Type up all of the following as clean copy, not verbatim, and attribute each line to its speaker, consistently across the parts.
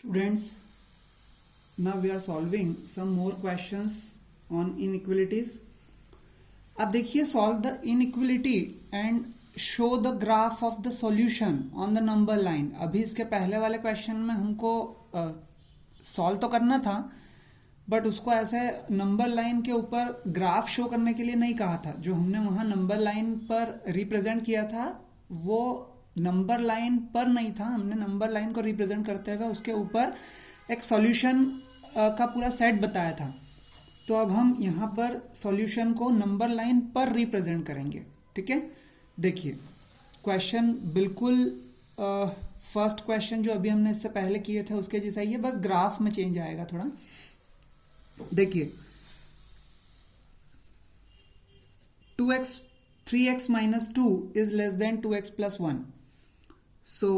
Speaker 1: Students, now we are solving some more questions on inequalities. अब देखिए solve the inequality and show the graph of the solution on the number line. अभी इसके पहले वाले question में हमको solve तो करना था बट उसको ऐसे नंबर लाइन के ऊपर ग्राफ शो करने के लिए नहीं कहा था. जो हमने वहां नंबर लाइन पर रिप्रेजेंट किया था वो नंबर लाइन पर नहीं था. हमने नंबर लाइन को रिप्रेजेंट करते हुए उसके ऊपर एक सॉल्यूशन का पूरा सेट बताया था. तो अब हम यहाँ पर सॉल्यूशन को नंबर लाइन पर रिप्रेजेंट करेंगे. ठीक है, देखिए क्वेश्चन बिल्कुल फर्स्ट क्वेश्चन जो अभी हमने इससे पहले किए थे उसके जैसा ही है, बस ग्राफ में चेंज आएगा थोड़ा. देखिए 2x 3x minus 2 is less than 2x plus 1. So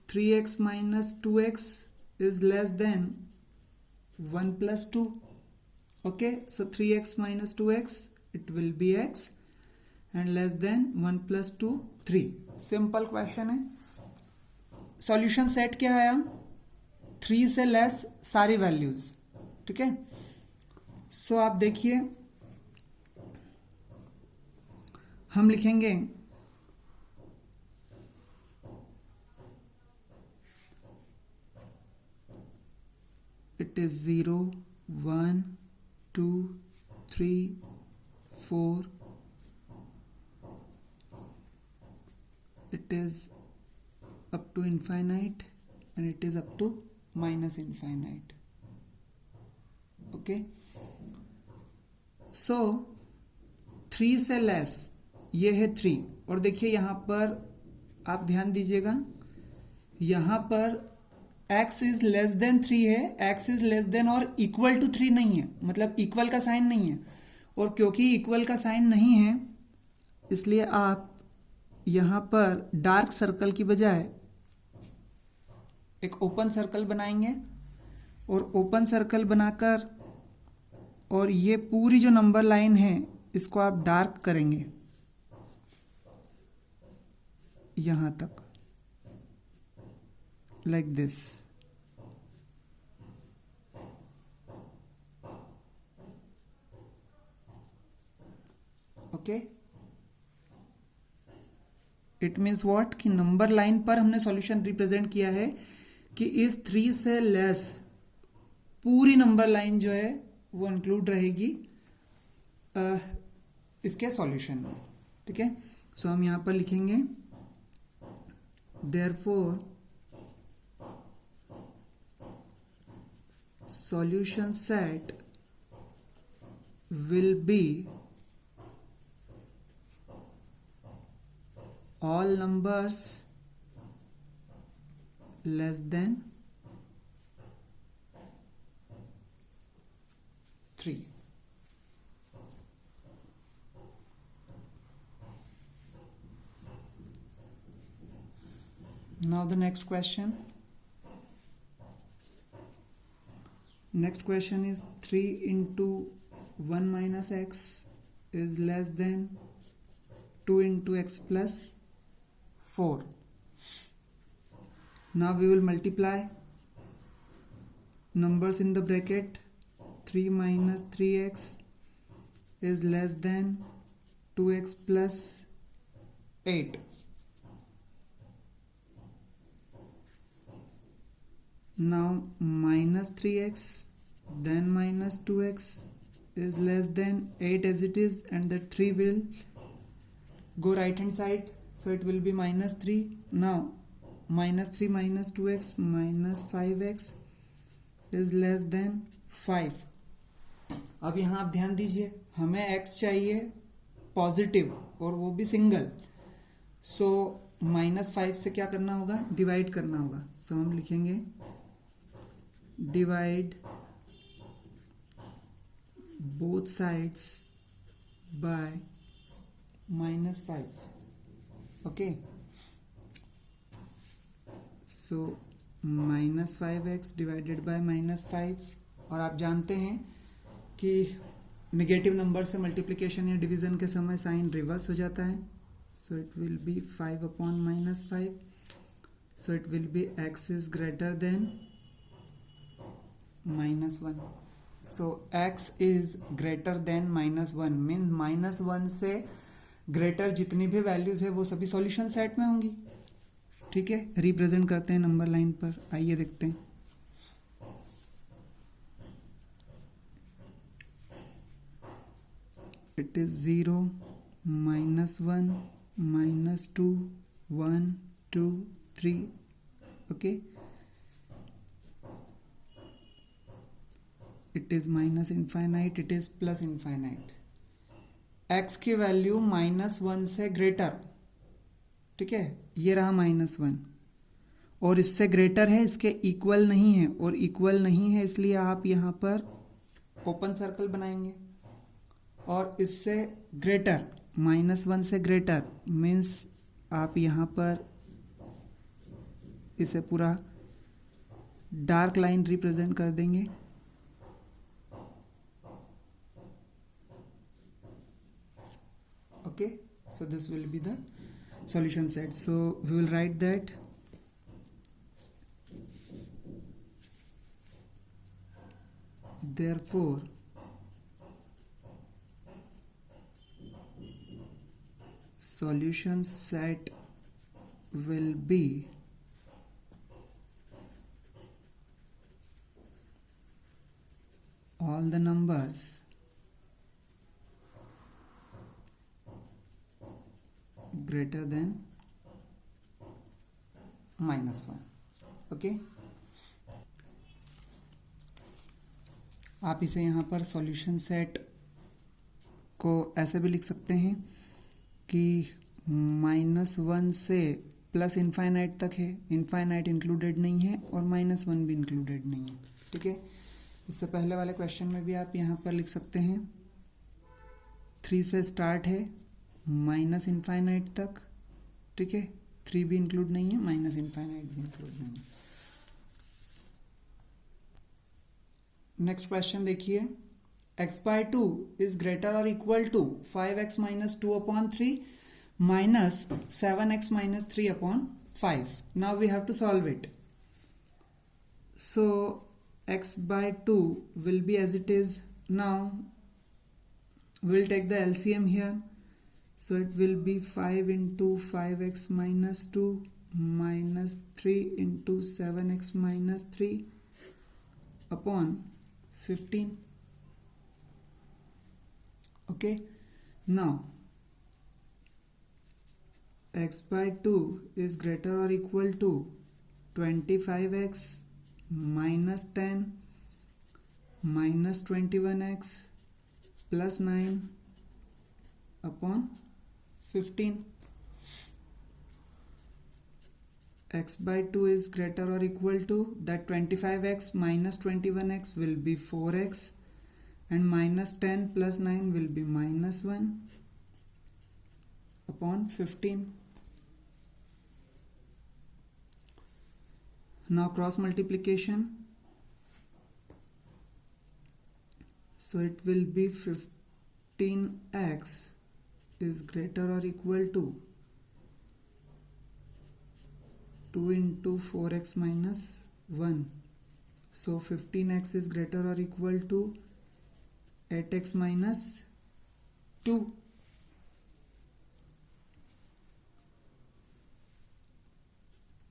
Speaker 1: 3x minus 2x is less than 1 plus 2. Okay, so 3x minus 2x it will be x and less than 1 plus 2 3. Simple question है. Solution set क्या आया? 3 से less सारी values. ठीक है, सो आप देखिए हम लिखेंगे it is 0 1 2 3 4. It is up to infinite and it is up to minus infinite. Okay, so 3 से लेस ये है 3. और देखिए यहां पर आप ध्यान दीजिएगा, यहां पर x इज लेस देन 3 है. x इज लेस देन और इक्वल टू 3 नहीं है, मतलब इक्वल का साइन नहीं है. और क्योंकि इक्वल का साइन नहीं है इसलिए आप यहां पर डार्क सर्कल की बजाय एक ओपन सर्कल बनाएंगे. और ओपन सर्कल बनाकर और ये पूरी जो नंबर लाइन है इसको आप डार्क करेंगे यहां तक, like this. Okay, it means what कि नंबर लाइन पर हमने सॉल्यूशन रिप्रेजेंट किया है कि इस 3 से लेस पूरी नंबर लाइन जो है वो इंक्लूड रहेगी इसके सॉल्यूशन में. ठीक है, सो हम यहां पर लिखेंगे therefore solution set will be all numbers less than 3. Now the next question. Next question is 3 into 1 minus x is less than 2 into x plus 4. Now we will multiply numbers in the bracket. 3 minus 3x is less than 2x plus 8. Now minus 3x then minus 2x is less than 8 as it is, and the 3 will go right hand side, so it will be minus 3. Now minus 3 minus 2x minus 5x is less than 5. अब यहाँ आप ध्यान दीजिए, हमें x चाहिए positive और वो भी सिंगल. सो -5 से क्या करना होगा? डिवाइड करना होगा. सो हम लिखेंगे divide both sides by -5. Okay, so -5x divided by -5. और आप जानते हैं कि नेगेटिव नंबर से मल्टीप्लिकेशन या डिवीजन के समय साइन रिवर्स हो जाता है. So it will B 5 upon -5. So it will be x is greater than -1. So x is greater than -1 means -1 से ग्रेटर जितनी भी वैल्यूज है वो सभी सॉल्यूशन सेट में होंगी. ठीक है, रिप्रेजेंट करते हैं नंबर लाइन पर. आइए देखते हैं. It is 0, -1, -2, 1, 2, 3. Okay, it is minus infinite, it is plus infinite. x की वैल्यू -1 से ग्रेटर. ठीक है, ये रहा -1 और इससे ग्रेटर है, इसके इक्वल नहीं है. और इक्वल नहीं है इसलिए आप यहां पर ओपन सर्कल बनाएंगे. और इससे ग्रेटर, -1 से ग्रेटर मीन्स आप यहां पर इसे पूरा डार्क लाइन रिप्रेजेंट कर देंगे. Okay, so this will be the solution set. So we will write that therefore solution set will be all the numbers greater than -1. Okay, आप इसे यहाँ पर सॉल्यूशन सेट को ऐसे भी लिख सकते हैं कि -1 से प्लस इनफाइनाइट तक है. इनफाइनाइट इंक्लूडेड नहीं है और -1 भी इंक्लूडेड नहीं है. ठीक है, इससे पहले वाले क्वेश्चन में भी आप यहाँ पर लिख सकते हैं 3 से स्टार्ट है माइनस इनफाइनाइट तक. ठीक है, 3 भी इंक्लूड नहीं है, माइनस इनफाइनाइट भी इंक्लूड नहीं है. नेक्स्ट क्वेश्चन देखिए. x/2 इज ग्रेटर और equal to 5x - 2/3 minus 7x - 3/5. Now we have to solve it. So x/2 will be as it is. Now we will take the LCM here. So it will be 5 into 5x - 2 minus 3 into 7x - 3 upon 15. Okay, now x/2 is greater or equal to 25x minus 10 minus 21x plus 9 upon 15. x/2 is greater or equal to that 25x minus 21x will be 4x and minus 10 plus 9 will be -1 upon 15. Now cross multiplication. So it will be 15x is greater or equal to 2 into 4x minus 1. So 15x is greater or equal to 8x minus 2.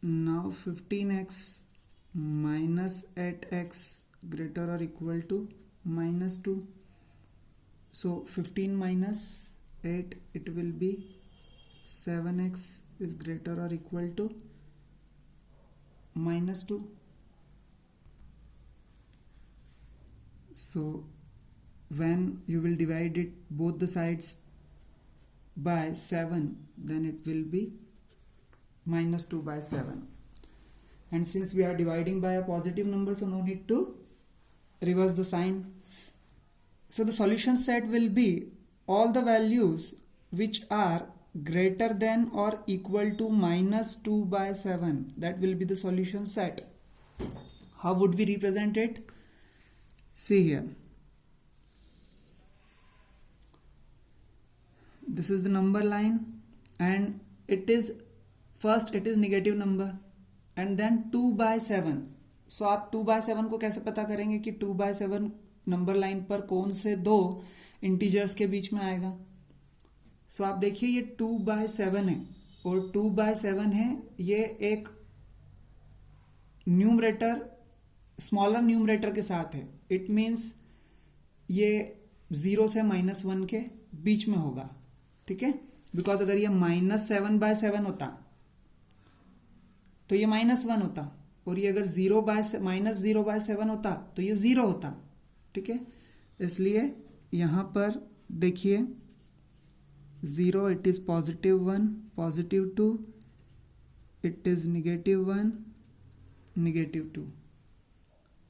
Speaker 1: Now 15x minus 8x greater or equal to -2. So 15 minus 8, it will be 7x is greater or equal to -2. So when you will divide it both the sides by 7, then it will be -2 by 7. And since we are dividing by a positive number, so no need to reverse the sign. So the solution set will be all the values which are greater than or equal to -2 by 7. That will be the solution set. How would we represent it? See here. This is the number line, and it is first it is negative number and then 2 by 7. सो आप 2/7 को कैसे पता करेंगे कि 2/7 number line पर कौन से दो इंटीजर्स के बीच में आएगा? सो आप देखिए ये 2/7 है और 2/7 है, ये एक न्यूमरेटर स्मॉलर न्यूमरेटर के साथ है। इट मीन्स ये 0 से -1 के बीच में होगा, ठीक है। बिकॉज अगर ये -7/7 होता तो ये -1 होता, और ये अगर -0/7 होता तो ये 0 होता, ठीक है। इसलिए यहां पर देखिए 0 it is +1 +2, it is -1 -2।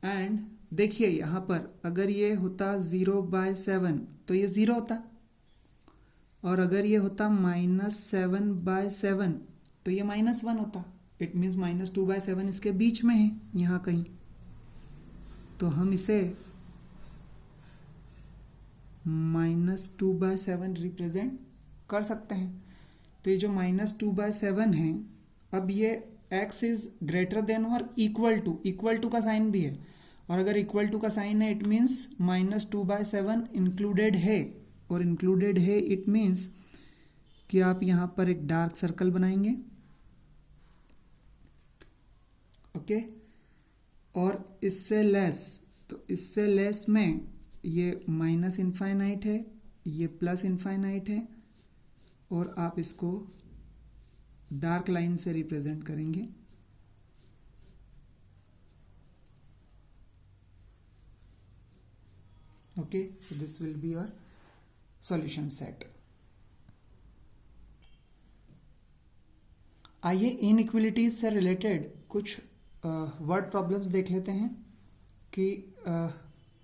Speaker 1: And देखिए यहां पर अगर ये होता 0/7 तो ये 0 होता, और अगर ये होता -7/7 तो ये -1 होता। इट मीन्स -2/7 इसके बीच में है यहां कहीं, तो हम इसे -2/7 रिप्रेजेंट कर सकते हैं। तो ये जो -2/7 है, अब ये x इज ग्रेटर देन और इक्वल टू का साइन भी है, और अगर इक्वल टू का साइन है इट मीन्स -2/7 इंक्लूडेड है, और इंक्लूडेड है इट मीन्स कि आप यहां पर एक डार्क सर्कल बनाएंगे, ओके। और इससे लेस, तो इससे लेस में ये -इनफाइनाइट है, ये +इनफाइनाइट है, और आप इसको डार्क लाइन से रिप्रेजेंट करेंगे। Okay, so this will be your solution set. आइए इनइक्वलिटीज से रिलेटेड कुछ वर्ड प्रॉब्लम्स देख लेते हैं कि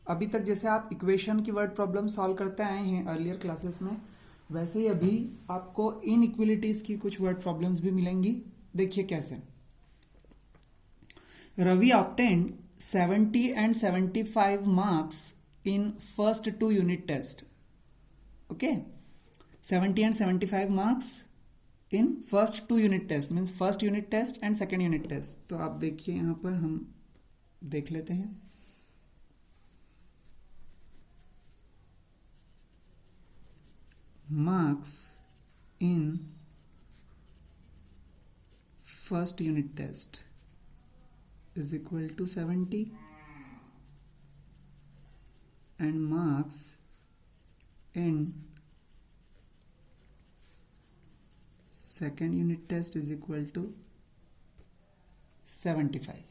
Speaker 1: अभी तक जैसे आप इक्वेशन की वर्ड प्रॉब्लम सॉल्व करते आए हैं अर्लियर क्लासेस में, वैसे ही अभी आपको इनइक्वलिटीज की कुछ वर्ड प्रॉब्लम्स भी मिलेंगी। देखिए कैसे। Ravi obtained 70 and 75 marks in first 2 unit test. Okay, 70 and 75 marks in first 2 unit test means first unit test and second unit test. तो आप देखिए यहां पर हम देख लेते हैं। Marks in first unit test is equal to 70 and marks in second unit test is equal to 75.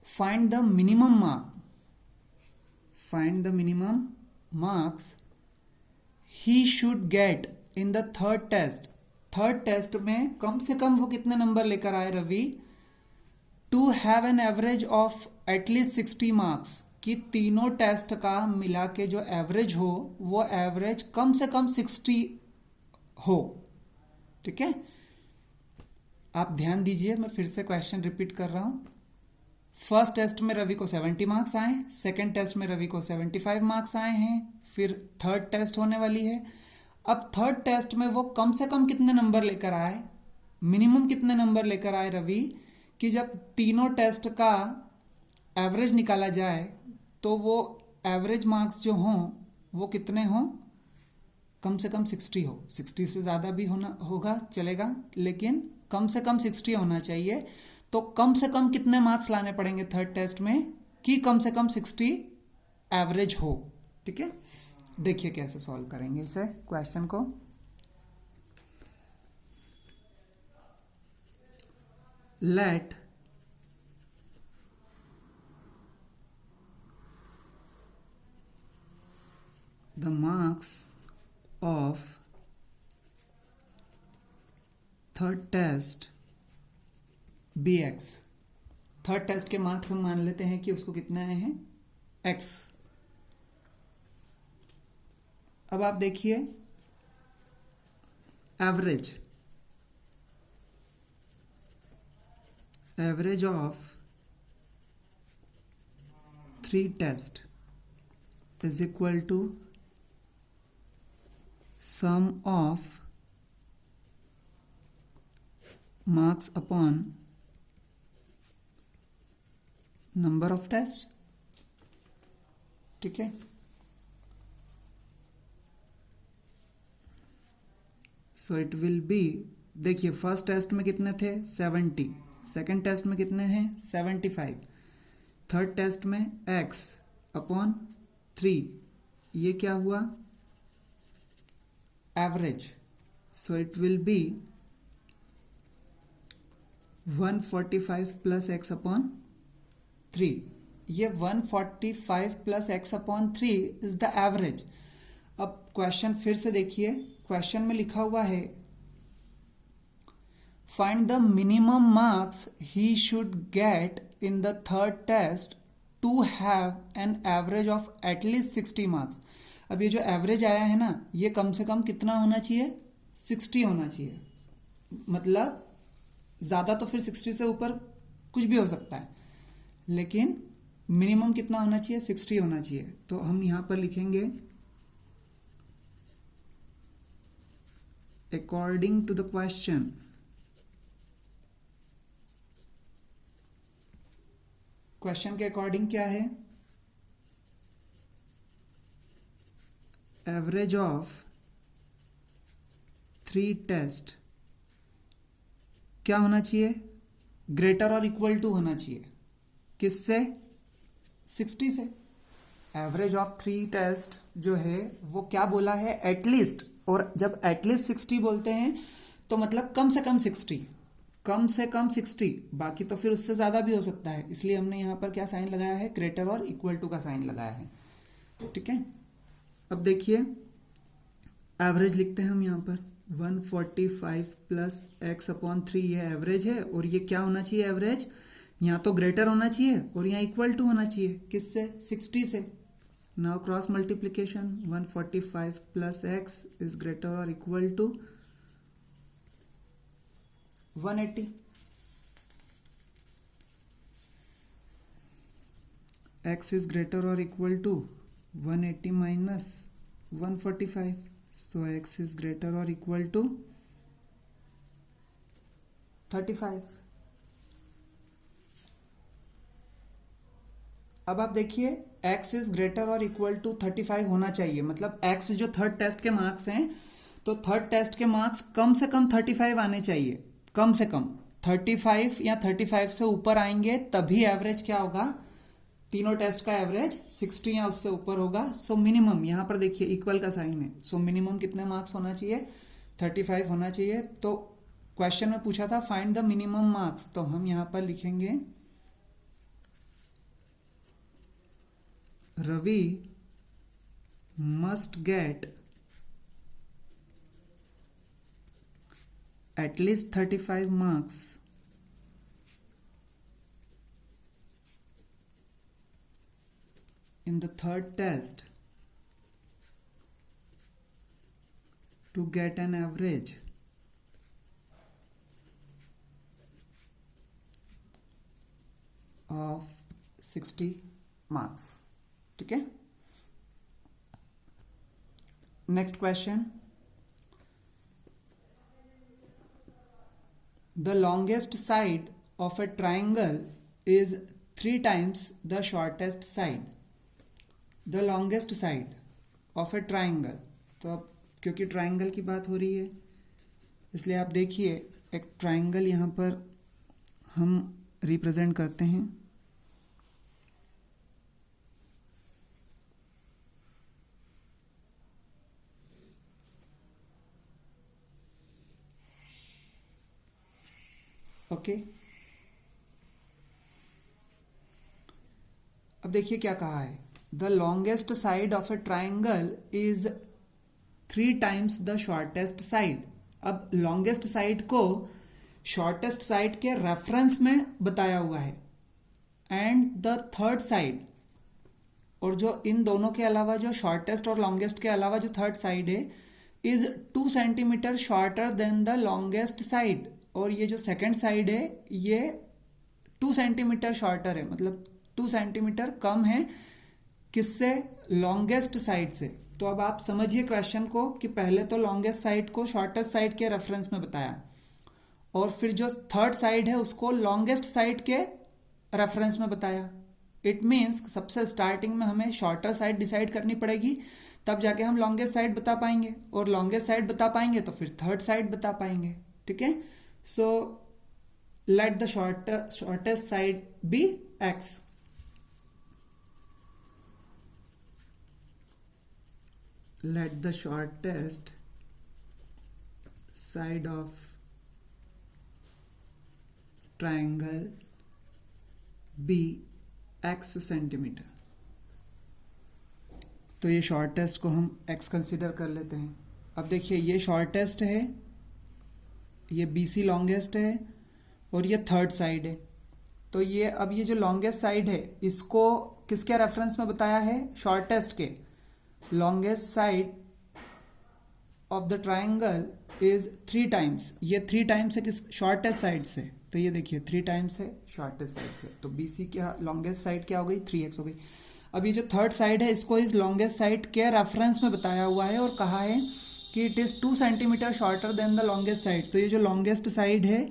Speaker 1: Find the minimum mark. Find the minimum marks he should get in the third test. Third test में कम से कम वो कितने number लेकर आए Ravi, to have an average of at least 60 marks, कि तीनों टेस्ट का मिला के जो एवरेज हो वो एवरेज कम से कम 60 हो, ठीक है। आप ध्यान दीजिए, मैं फिर से क्वेश्चन रिपीट कर रहा हूं। फर्स्ट टेस्ट में रवि को 70 मार्क्स आए, सेकेंड टेस्ट में रवि को 75 मार्क्स आए हैं, फिर थर्ड टेस्ट होने वाली है। अब थर्ड टेस्ट में वो कम से कम कितने नंबर लेकर आए, मिनिमम कितने नंबर लेकर आए रवि, कि जब तीनों टेस्ट का एवरेज निकाला जाए तो वो एवरेज मार्क्स जो हों वो कितने हों, कम से कम 60 हो। 60 से ज़्यादा भी होगा चलेगा, लेकिन कम से कम 60 होना चाहिए। तो कम से कम कितने मार्क्स लाने पड़ेंगे थर्ड टेस्ट में कि कम से कम 60 एवरेज हो, ठीक है। देखिए कैसे सॉल्व करेंगे इसे क्वेश्चन को। Let the marks of third test be x. Third test के मार्क्स हम मान लेते हैं कि उसको कितने आए हैं, x। अब आप देखिए average of 3 test is equal to sum of marks upon number of test, ठीक है। सो इट विल बी, देखिए फर्स्ट टेस्ट में कितने थे 70, सेकेंड टेस्ट में कितने हैं 75, थर्ड टेस्ट में x अपॉन 3, ये क्या हुआ average. So it will be 145 plus x upon 3, ये 145 plus x upon 3 is the average. अब क्वेश्चन फिर से देखिए, क्वेश्चन में लिखा हुआ है find the minimum marks he should get in the third test to have an average of at least 60 marks. अब ये जो एवरेज आया है ना, ये कम से कम कितना होना चाहिए 60 होना चाहिए, मतलब ज्यादा तो फिर 60 से ऊपर कुछ भी हो सकता है, लेकिन मिनिमम कितना होना चाहिए 60 होना चाहिए। तो हम यहां पर लिखेंगे according to the question, question के अकॉर्डिंग क्या है, एवरेज ऑफ 3 टेस्ट क्या होना चाहिए, ग्रेटर और इक्वल टू होना चाहिए, किससे 60 से। एवरेज ऑफ 3 टेस्ट जो है वो क्या बोला है एटलीस्ट, और जब एटलीस्ट 60 बोलते हैं तो मतलब कम से कम 60, कम से कम 60, बाकी तो फिर उससे ज्यादा भी हो सकता है, इसलिए हमने यहां पर क्या साइन लगाया है ग्रेटर और इक्वल टू का साइन लगाया है, ठीक है। अब देखिए एवरेज लिखते हैं हम यहां पर 145 प्लस x अपॉन 3, ये एवरेज है, और ये क्या होना चाहिए एवरेज, यहां तो ग्रेटर होना चाहिए और यहां इक्वल टू होना चाहिए, किससे 60 से। Now cross multiplication 145 plus x is greater और equal to 180, x is greater or equal to 180 minus 145, so x is greater or equal to 35। अब आप देखिए x इज ग्रेटर और इक्वल टू 35 होना चाहिए, मतलब x जो थर्ड टेस्ट के मार्क्स हैं, तो थर्ड टेस्ट के मार्क्स कम से कम 35 आने चाहिए, कम से कम 35 या 35 से ऊपर आएंगे तभी एवरेज क्या होगा, तीनों टेस्ट का एवरेज 60 या उससे ऊपर होगा। सो मिनिमम यहां पर देखिए इक्वल का साइन है, सो मिनिमम कितने मार्क्स होना चाहिए 35 होना चाहिए। तो क्वेश्चन में पूछा था फाइंड द मिनिमम मार्क्स, तो हम यहां पर लिखेंगे Ravi must get at least 35 marks in the third test to get an average of 60 marks, ठीक है। Next question, the longest side of a triangle is 3 times the shortest side। the longest side of a triangle, तो अब क्योंकि triangle की बात हो रही है इसलिए आप देखिए एक ट्राइंगल यहां पर हम रिप्रेजेंट करते हैं, ओके। अब देखिए क्या कहा है, the longest side of A triangle is 3 times the shortest side. अब लॉन्गेस्ट साइड को शॉर्टेस्ट साइड के रेफरेंस में बताया हुआ है, एंड द थर्ड साइड, और जो इन दोनों के अलावा जो शॉर्टेस्ट और लॉन्गेस्ट के अलावा जो थर्ड साइड है is 2 centimetre shorter than the longest side, और ये जो सेकेंड साइड है ये 2 सेंटीमीटर शॉर्टर है, मतलब 2 सेंटीमीटर कम है किससे, लॉन्गेस्ट साइड से। तो अब आप समझिए क्वेश्चन को कि पहले तो लॉन्गेस्ट साइड को शॉर्टेस्ट साइड के रेफरेंस में बताया, और फिर जो थर्ड साइड है उसको लॉन्गेस्ट साइड के रेफरेंस में बताया, इट मीन्स सबसे स्टार्टिंग में हमें शॉर्टर साइड डिसाइड करनी पड़ेगी, तब जाके हम लॉन्गेस्ट साइड बता पाएंगे, और लॉन्गेस्ट साइड बता पाएंगे तो फिर थर्ड साइड बता पाएंगे. ठीक है. So let the shortest side be x. Let the shortest side of triangle be x centimetre. तो ये शॉर्टेस्ट को हम x कंसिडर कर लेते हैं. अब देखिए ये शॉर्टेस्ट है, ये BC लॉन्गेस्ट है, और ये थर्ड साइड है. तो ये अब ये जो लॉन्गेस्ट साइड है इसको किसके रेफरेंस में बताया है? शॉर्टेस्ट के. Longest side of the triangle is 3 times. ये 3 टाइम्स है किस? शॉर्टेस्ट साइड से. तो ये देखिए 3 टाइम्स है शॉर्टेस्ट साइड से. तो BC क्या लॉन्गेस्ट साइड क्या हो गई? 3x हो गई. अब ये जो थर्ड साइड है इसको इस लॉन्गेस्ट साइड के रेफरेंस में बताया हुआ है और कहा है कि it is 2 centimetre shorter than the longest side. तो ये जो लॉन्गेस्ट साइड है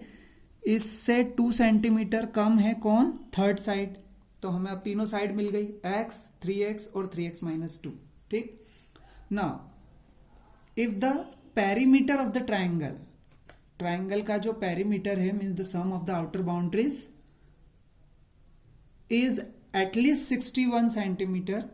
Speaker 1: इससे 2 सेंटीमीटर कम है कौन? Third side. तो हमें अब तीनों साइड मिल गई, x, 3x और 3x - 2. ठीक. Now if the perimeter of the triangle, triangle का जो पेरीमीटर है means the sum of the outer boundaries is at least 61 centimetre.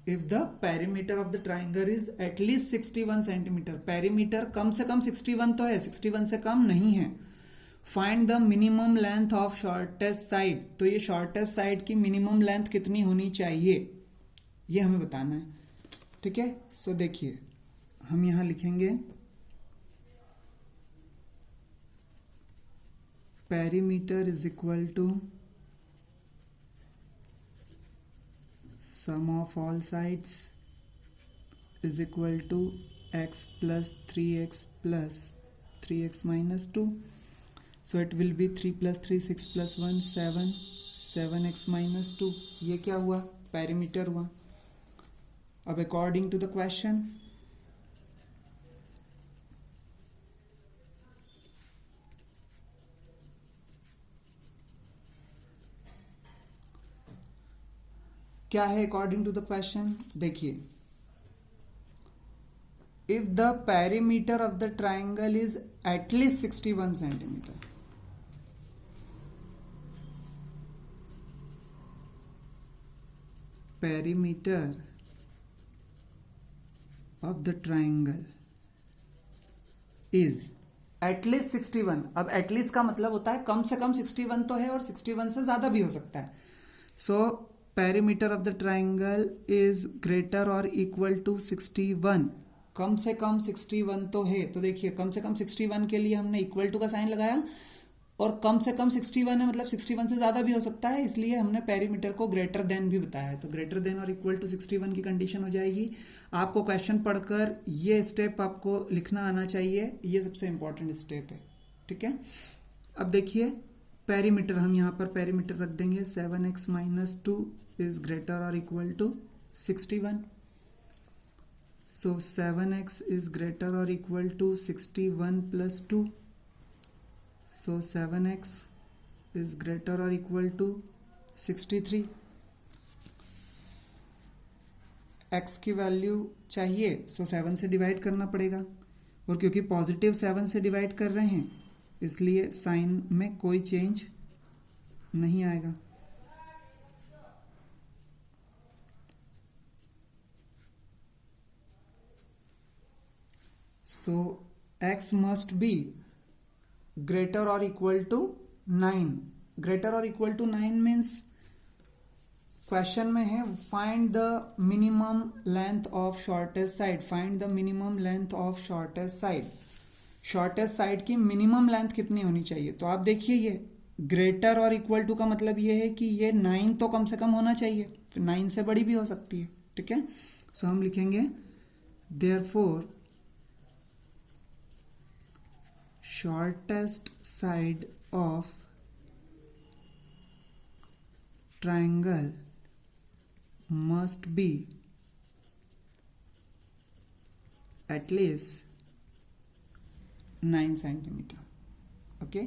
Speaker 1: If the perimeter of the triangle is at least 61 centimetre, perimeter कम से कम 61 तो है, 61 से कम नहीं है. Find the minimum length of shortest side. तो ये शॉर्टेस्ट साइड की मिनिमम लेंथ कितनी होनी चाहिए ये हमें बताना है. ठीक है. सो देखिए हम यहां लिखेंगे perimeter is equal to sum of all sides is equal to x plus 3x plus 3x minus 2. So it will be 3 plus 3 6 plus 1 7 7x minus 2. ये क्या हुआ? पेरीमीटर हुआ. अब अकॉर्डिंग टू द क्वेश्चन क्या है? अकॉर्डिंग टू द क्वेश्चन देखिए, if the perimeter of the triangle is at least 61 centimetre, perimeter of the triangle is at least 61. अब at least का मतलब होता है कम से कम 61 तो है और 61 से ज्यादा भी हो सकता है. So perimeter of the triangle is greater और इक्वल टू 61. कम से कम 61 तो है. तो देखिए कम से कम 61 के लिए हमने इक्वल टू का साइन लगाया, और कम से कम 61 है मतलब 61 से ज्यादा भी हो सकता है, इसलिए हमने पेरीमीटर को ग्रेटर देन भी बताया है. तो ग्रेटर देन और इक्वल टू 61 की कंडीशन हो जाएगी. आपको क्वेश्चन पढ़कर ये स्टेप आपको लिखना आना चाहिए, ये सबसे इंपॉर्टेंट स्टेप है. ठीक है. अब देखिए पेरीमीटर, हम यहाँ पर पेरीमीटर रख देंगे 7x - 2 is greater or equal to 61. So 7x is greater or equal to 61 plus 2. So 7x is greater or equal to 63. x की वैल्यू चाहिए, so 7 से डिवाइड करना पड़ेगा, और क्योंकि पॉजिटिव 7 से डिवाइड कर रहे हैं इसलिए साइन में कोई चेंज नहीं आएगा. So x must be greater or equal to 9. Greater or equal to 9 means question में है find the minimum length of shortest side. Find the minimum length of shortest side. Shortest side की minimum length कितनी होनी चाहिए? तो आप देखिए ये ग्रेटर और इक्वल टू का मतलब ये है कि ये 9 तो कम से कम होना चाहिए, फिर 9 से बड़ी भी हो सकती है. ठीक है. सो हम लिखेंगे therefore shortest side of triangle must be at least 9 centimeter. Okay.